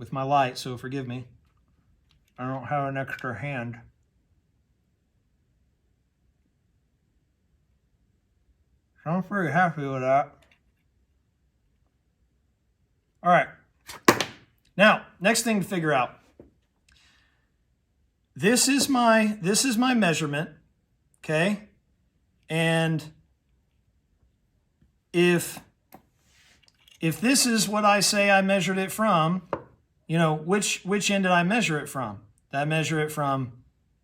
with my light, so forgive me. I don't have an extra hand. So I'm pretty happy with that. All right. Now, next thing to figure out. This is my measurement, okay? And if this is what I say I measured it from, you know, which end did I measure it from? Did I measure it from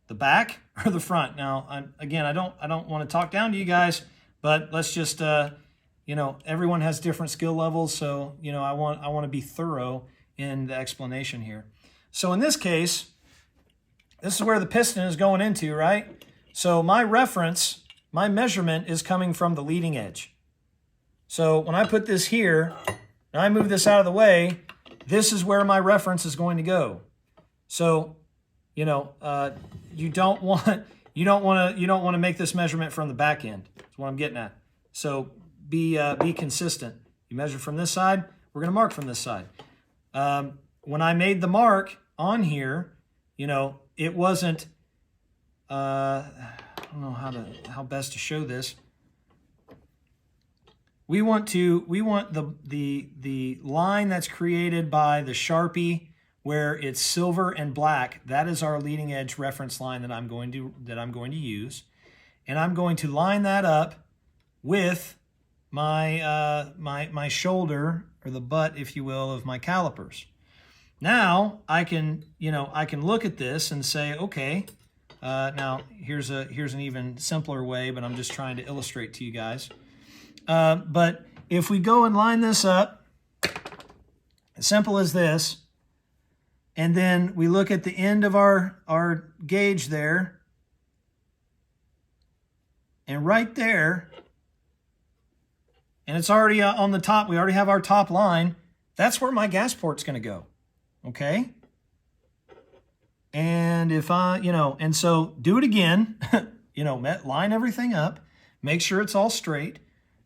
the back or the front? Now, again, I don't want to talk down to you guys, but let's just you know, everyone has different skill levels, so you know, I want to be thorough in the explanation here. So in this case, this is where the piston is going into, right? So my reference, my measurement is coming from the leading edge. So when I put this here, and I move this out of the way, this is where my reference is going to go. So, you know, you don't want to make this measurement from the back end. That's what I'm getting at. So be consistent. You measure from this side, we're going to mark from this side. When I made the mark on here, you know, it wasn't, I don't know how best to show this. We want the line that's created by the Sharpie where it's silver and black. That is our leading edge reference line that I'm going to use, and I'm going to line that up with my my shoulder, or the butt, if you will, of my calipers. Now I can look at this and say, okay, now here's an even simpler way, but I'm just trying to illustrate to you guys. But if we go and line this up, as simple as this, and then we look at the end of our gauge there, and right there, and it's already on the top, we already have our top line, that's where my gas port's going to go, okay? And if and so do it again, you know, line everything up, make sure it's all straight.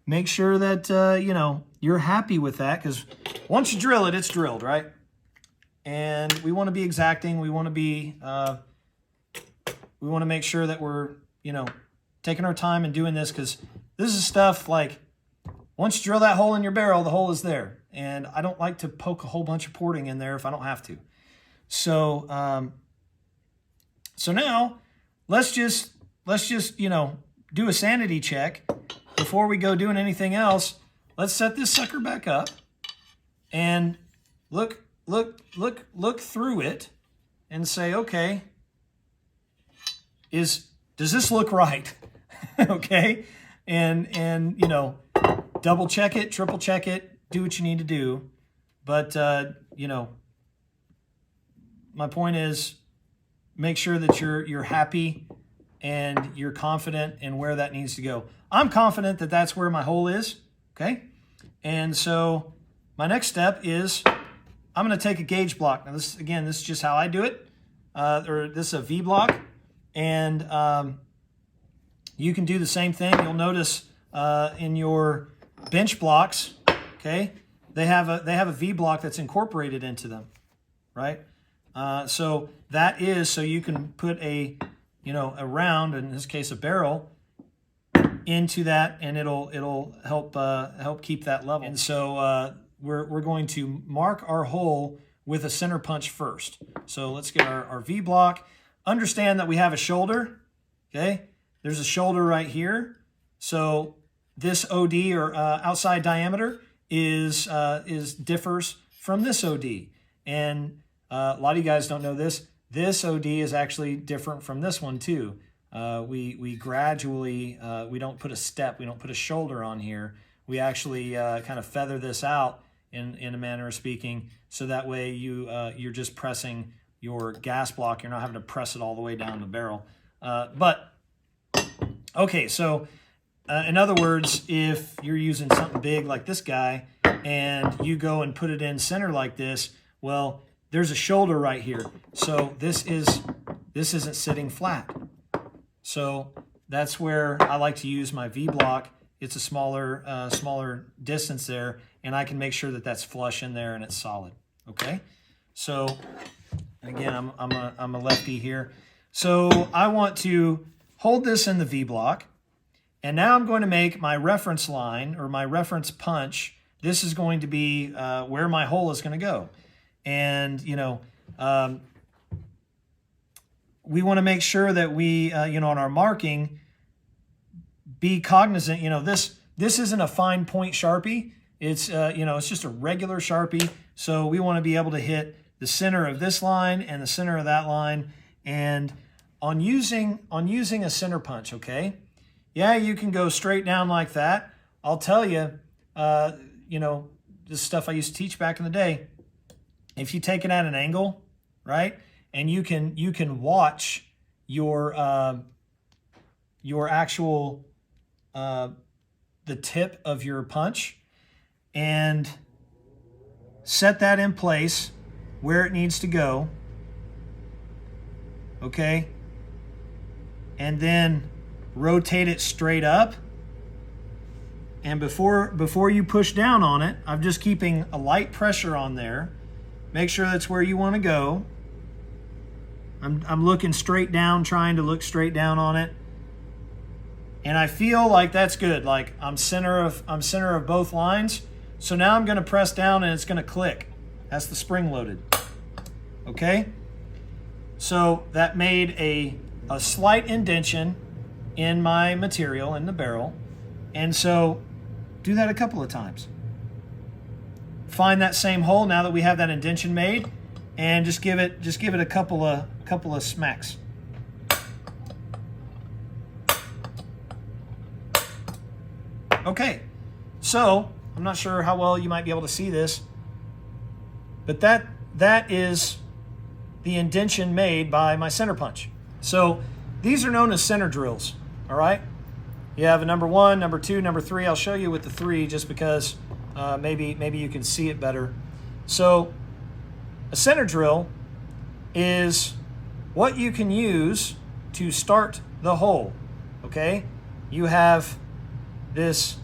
Make sure that, you know, you're happy with that, because once you drill it, it's drilled, right? And we want to be exacting. We want to be, we want to make sure that we're, you know, taking our time and doing this, because this is stuff like, once you drill that hole in your barrel, the hole is there. And I don't like to poke a whole bunch of porting in there if I don't have to. So, so now let's just, you know, do a sanity check. Before we go doing anything else, let's set this sucker back up and look through it and say, okay, does this look right? Okay, and you know, double check it, triple check it, do what you need to do. But you know, my point is, make sure that you're happy and you're confident in where that needs to go. I'm confident that that's where my hole is, okay? And so my next step is I'm going to take a gauge block. Now this is just how I do it, or this is a V block, and you can do the same thing. You'll notice in your bench blocks, okay, they have a V block that's incorporated into them, right? So that is so you can put a round, in this case a barrel, into that, and it'll help keep that level. And so we're going to mark our hole with a center punch first. So let's get our V block. Understand that we have a shoulder. Okay, there's a shoulder right here. So this OD, or outside diameter, is differs from this OD, and a lot of you guys don't know this. This OD is actually different from this one too. We gradually, we don't put a step, we don't put a shoulder on here. We actually kind of feather this out in a manner of speaking, so that way you're just pressing your gas block. You're not having to press it all the way down the barrel. But okay, so in other words, if you're using something big like this guy and you go and put it in center like this, well, there's a shoulder right here. So this isn't sitting flat. So that's where I like to use my V block. It's a smaller distance there, and I can make sure that that's flush in there and it's solid. Okay. So again, I'm a lefty here. So I want to hold this in the V block. And now I'm going to make my reference line or my reference punch. This is going to be where my hole is going to go. And, you know, we want to make sure that we, you know, on our marking, be cognizant, you know, this isn't a fine point Sharpie. It's, you know, it's just a regular Sharpie. So we want to be able to hit the center of this line and the center of that line. And on using a center punch, okay, yeah, you can go straight down like that. I'll tell you, you know, this stuff I used to teach back in the day. If you take it at an angle, right, and you can watch your actual the tip of your punch and set that in place where it needs to go, okay, and then rotate it straight up. And before you push down on it, I'm just keeping a light pressure on there. Make sure that's where you want to go. I'm looking straight down, trying to look straight down on it. And I feel like that's good. Like I'm center of both lines. So now I'm going to press down and it's going to click. That's the spring loaded. Okay? So that made a slight indentation in my material, in the barrel. And so do that a couple of times. Find that same hole now that we have that indentation made, and just give it a couple of smacks. Okay, so I'm not sure how well you might be able to see this, but that is the indentation made by my center punch. So these are known as center drills. All right. You have a number 1, number 2, number 3. I'll show you with the 3 just because maybe you can see it better. So a center drill is what you can use to start the hole. Okay, you have this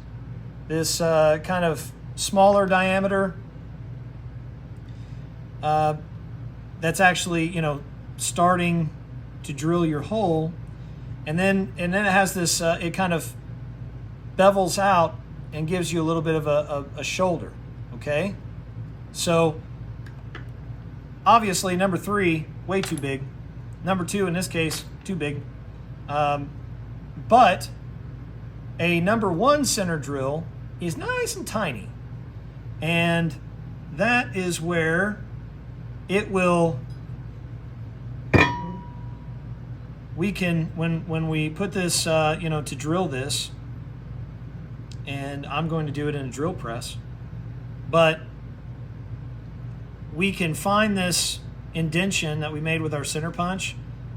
kind of smaller diameter that's actually, you know, starting to drill your hole. And then it has this, it kind of bevels out and gives you a little bit of a shoulder, okay? So obviously number 3, way too big. Number 2, in this case, too big. But a number 1 center drill is nice and tiny. And that is where it will, we can, when we put this, you know, to drill this, and I'm going to do it in a drill press, but we can find this indentation that we made with our center punch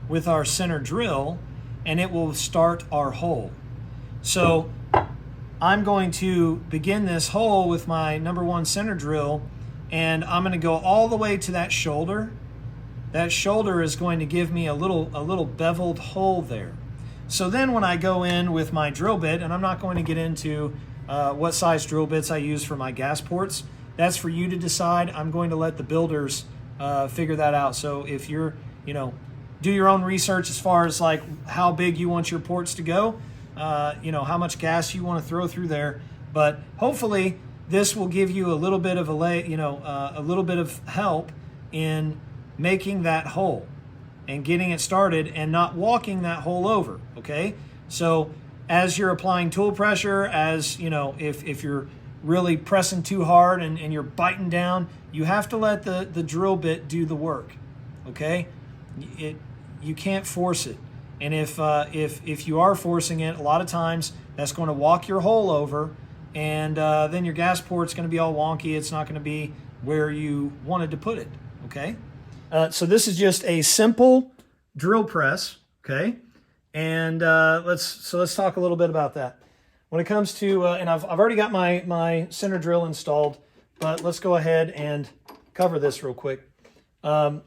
with our center drill, and it will start our hole. So I'm going to begin this hole with my number 1 center drill, and I'm going to go all the way to that shoulder. That shoulder is going to give me a little beveled hole there. So then when I go in with my drill bit, and I'm not going to get into what size drill bits I use for my gas ports, that's for you to decide. I'm going to let the builders figure that out. So if you're, you know, do your own research as far as like how big you want your ports to go, you know, how much gas you want to throw through there. But hopefully this will give you a little bit of a little bit of help in making that hole and getting it started and not walking that hole over, okay? So as you're applying tool pressure, as you know, if you're really pressing too hard and you're biting down, you have to let the drill bit do the work, okay? You can't force it. And if you are forcing it, a lot of times that's going to walk your hole over, and then your gas port's going to be all wonky. It's not going to be where you wanted to put it, okay? So this is just a simple drill press, okay? And let's talk a little bit about that. When it comes to, and I've already got my center drill installed, but let's go ahead and cover this real quick. Whenever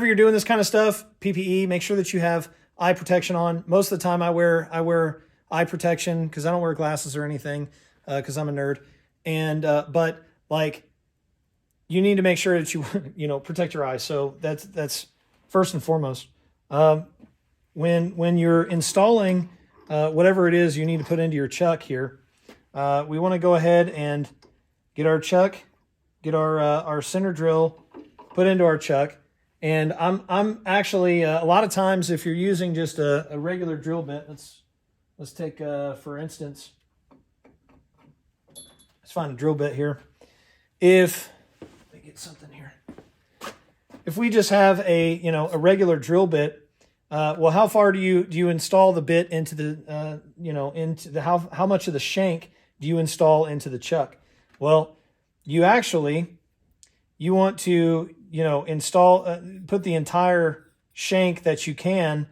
you're doing this kind of stuff, PPE, make sure that you have eye protection on. Most of the time I wear eye protection because I don't wear glasses or anything because I'm a nerd. And but like you need to make sure that you protect your eyes. So that's first and foremost. When you're installing whatever it is you need to put into your chuck here, we want to go ahead and get our chuck, get our center drill put into our chuck. And I'm actually a lot of times, if you're using just a regular drill bit, let's take for instance, let's find a drill bit here. Let me get something here. If we just have a regular drill bit, well, how far do you install the bit into the into the how much of the shank do you install into the chuck? Well, you want to install put the entire shank that you can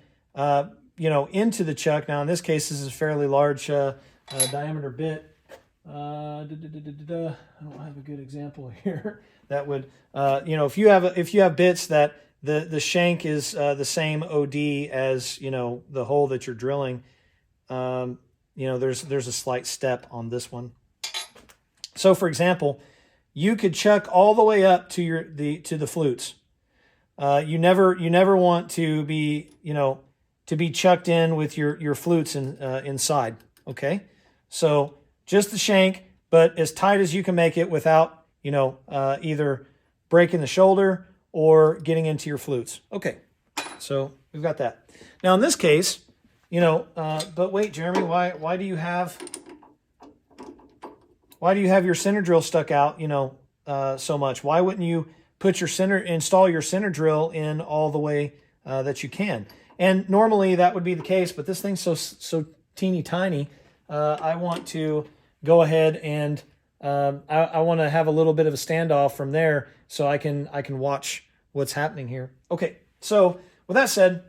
into the chuck. Now in this case, this is a fairly large diameter bit. I don't have a good example here. That would if you have bits that the shank is the same OD as the hole that you're drilling, there's a slight step on this one. So for example, you could chuck all the way up to the flutes. You never want to be chucked in with your flutes inside. Okay, so just the shank, but as tight as you can make it without either breaking the shoulder or getting into your flutes. Okay, so we've got that. Now in this case, but wait, Jeremy, why do you have your center drill stuck out, so much? Why wouldn't you install your center drill in all the way that you can? And normally that would be the case, but this thing's so teeny tiny. I want to go ahead and I want to have a little bit of a standoff from there so I can watch what's happening here. Okay, so with that said,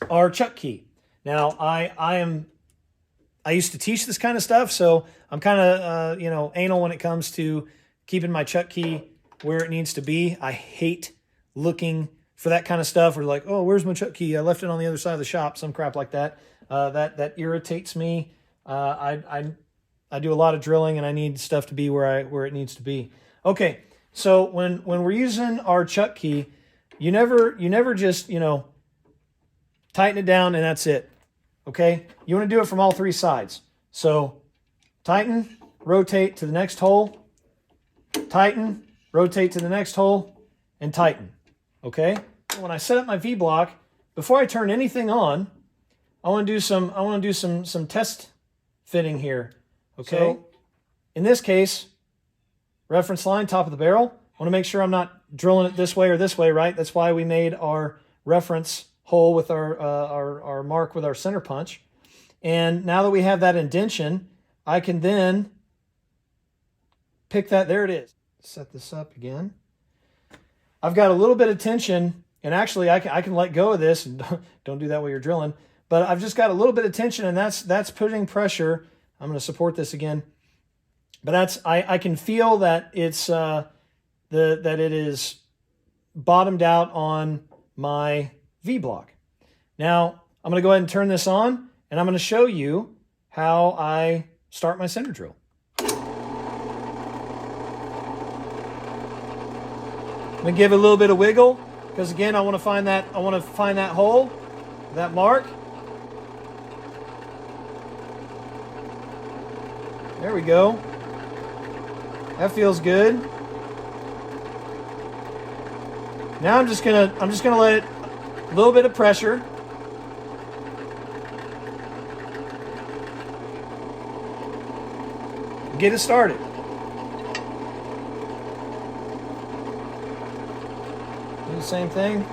our chuck key. Now I used to teach this kind of stuff, so I'm kind of anal when it comes to keeping my chuck key where it needs to be. I hate looking for that kind of stuff. We're like, oh, where's my chuck key? I left it on the other side of the shop. Some crap like that. That irritates me. I do a lot of drilling, and I need stuff to be where it needs to be. Okay, so when we're using our chuck key, you never just tighten it down and that's it. Okay, you want to do it from all three sides. So tighten, rotate to the next hole, tighten, rotate to the next hole, and tighten. Okay. When I set up my V block, before I turn anything on, I want to do some test fitting here. Okay. So, in this case, reference line, top of the barrel. I want to make sure I'm not drilling it this way or this way, right? That's why we made our reference hole with our mark with our center punch. And now that we have that indention, I can then pick that. There it is. Set this up again. I've got a little bit of tension, and actually I can let go of this, and don't do that while you're drilling. But I've just got a little bit of tension, and that's putting pressure. I'm going to support this again, but I can feel that it's that it is bottomed out on my V block. Now I'm going to go ahead and turn this on, and I'm going to show you how I start my center drill. I'm going to give it a little bit of wiggle because again I want to find that hole, that mark. There we go. That feels good. Now I'm just gonna let it, a little bit of pressure. Get it started. Do the same thing.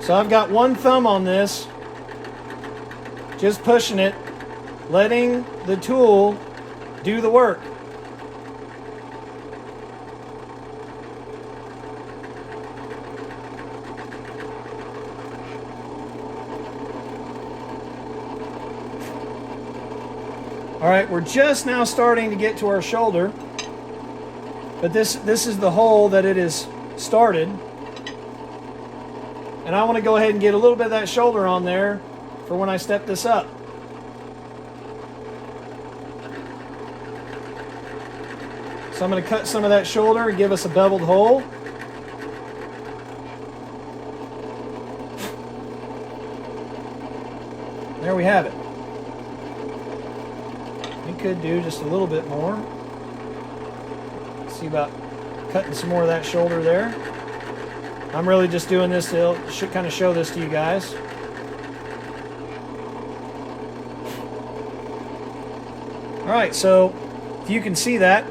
So I've got one thumb on this, just pushing it, letting the tool do the work. All right, we're just now starting to get to our shoulder, but this is the hole that it is started. And I want to go ahead and get a little bit of that shoulder on there for when I step this up. So I'm going to cut some of that shoulder and give us a beveled hole. There we have it. We could do just a little bit more. See about cutting some more of that shoulder there. I'm really just doing this to kind of show this to you guys. All right, so if you can see that,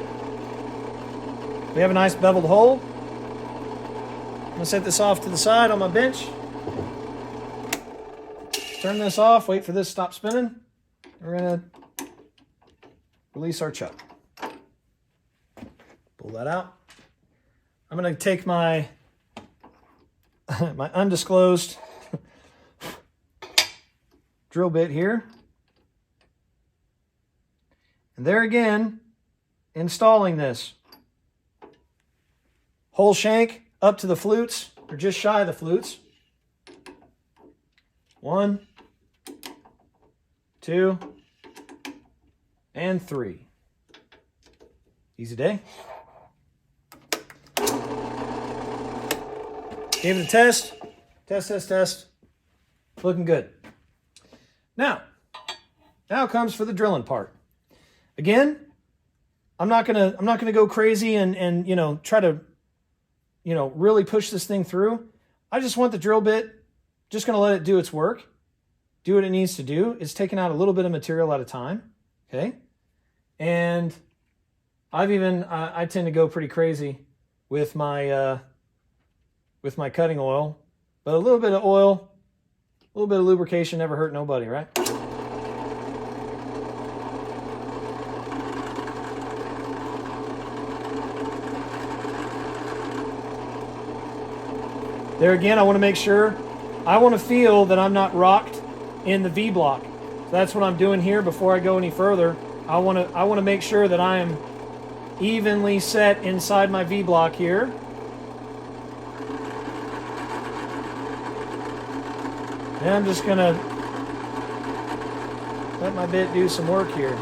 we have a nice beveled hole. I'm going to set this off to the side on my bench. Turn this off, wait for this to stop spinning. We're going to release our chuck. Pull that out. I'm going to take my my undisclosed drill bit here. And there again, installing this. Whole shank up to the flutes, or just shy of the flutes. 1, 2, and 3. Easy day. Gave it a test. Test. Looking good. Now comes for the drilling part. Again, I'm not gonna go crazy and try to really push this thing through. I just want the drill bit. Just going to let it do its work, do what it needs to do. It's taking out a little bit of material at a time, okay? And I tend to go pretty crazy with my cutting oil, but a little bit of oil, a little bit of lubrication never hurt nobody, right? There again, I want to make sure. I want to feel that I'm not rocked in the V block. So that's what I'm doing here before I go any further. I want to make sure that I am evenly set inside my V block here. And I'm just going to let my bit do some work here.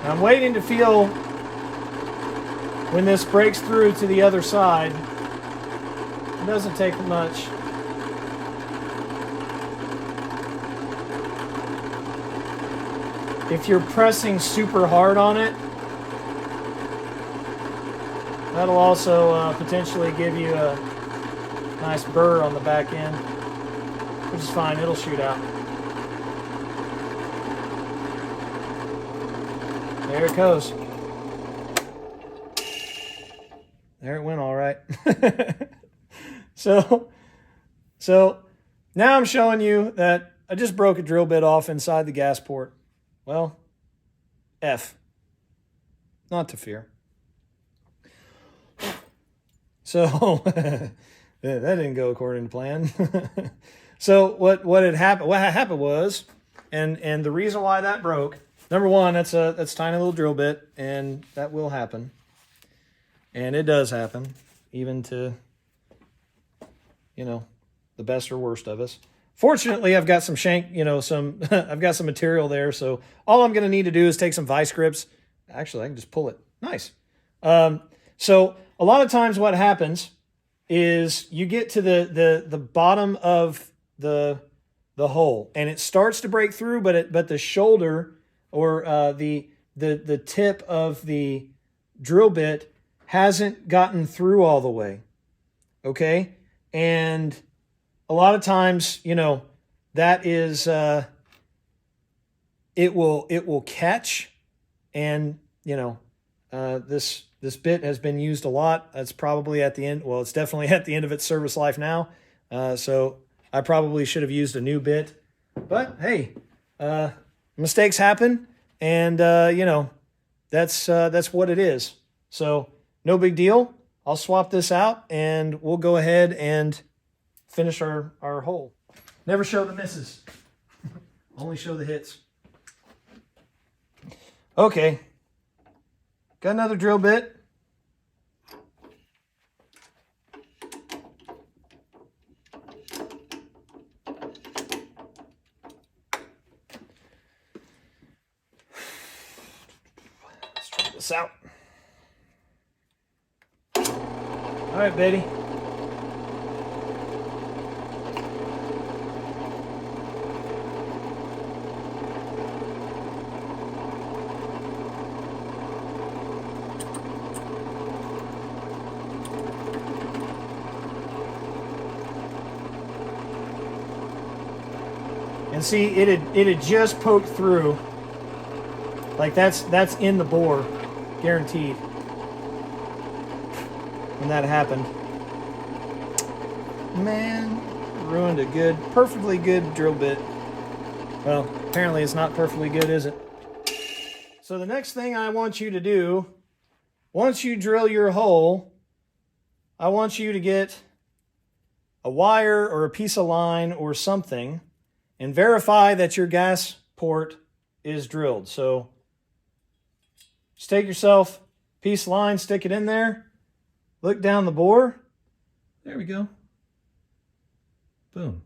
I'm waiting to feel when this breaks through to the other side. It doesn't take much. If you're pressing super hard on it, that'll also potentially give you a nice burr on the back end, which is fine, it'll shoot out. There it goes. There it went all right. So now I'm showing you that I just broke a drill bit off inside the gas port. Well, F. Not to fear. So that didn't go according to plan. So what happened was, and the reason why that broke, number one, that's a tiny little drill bit, and that will happen. And it does happen, even to, the best or worst of us. Fortunately, I've got some I've got some material there, so all I'm going to need to do is take some vice grips. Actually, I can just pull it. Nice. So a lot of times what happens is you get to the bottom of the hole, and it starts to break through, but the shoulder or the tip of the drill bit hasn't gotten through all the way. Okay? And a lot of times, that is it will catch And, you know, this bit has been used a lot. It's probably at the end. Well, it's definitely at the end of its service life now. So I probably should have used a new bit. But hey, mistakes happen, and you know, that's what it is. So no big deal. I'll swap this out, and we'll go ahead and finish our hole. Never show the misses. Only show the hits. Okay. Got another drill bit. Let's try this out. All right, Betty. And see, it had just poked through. Like that's in the bore, guaranteed. When that happened, man, ruined a perfectly good drill bit. Well, apparently it's not perfectly good, is it? So the next thing I want you to do, once you drill your hole, I want you to get a wire or a piece of line or something and verify that your gas port is drilled. So just take yourself a piece of line, stick it in there, look down the bore. There we go. Boom.